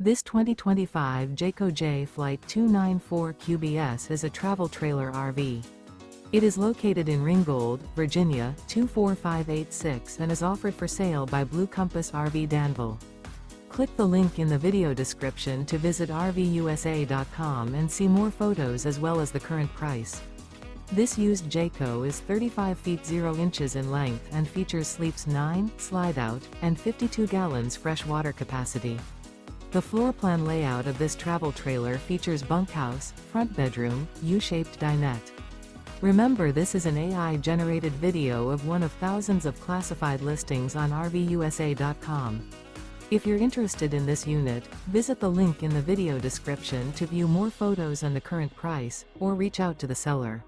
This 2025 Jayco Jay Flight 294 QBS is a travel trailer RV. It is located in Ringgold, Virginia, 24586 and is offered for sale by Blue Compass RV Danville. Click the link in the video description to visit RVUSA.com and see more photos as well as the current price. This used Jayco is 35 feet 0 inches in length and features sleeps 9, slide-out, and 52 gallons fresh water capacity. The floor plan layout of this travel trailer features bunkhouse, front bedroom, U-shaped dinette. Remember, this is an AI-generated video of one of thousands of classified listings on RVUSA.com. If you're interested in this unit, visit the link in the video description to view more photos and the current price, or reach out to the seller.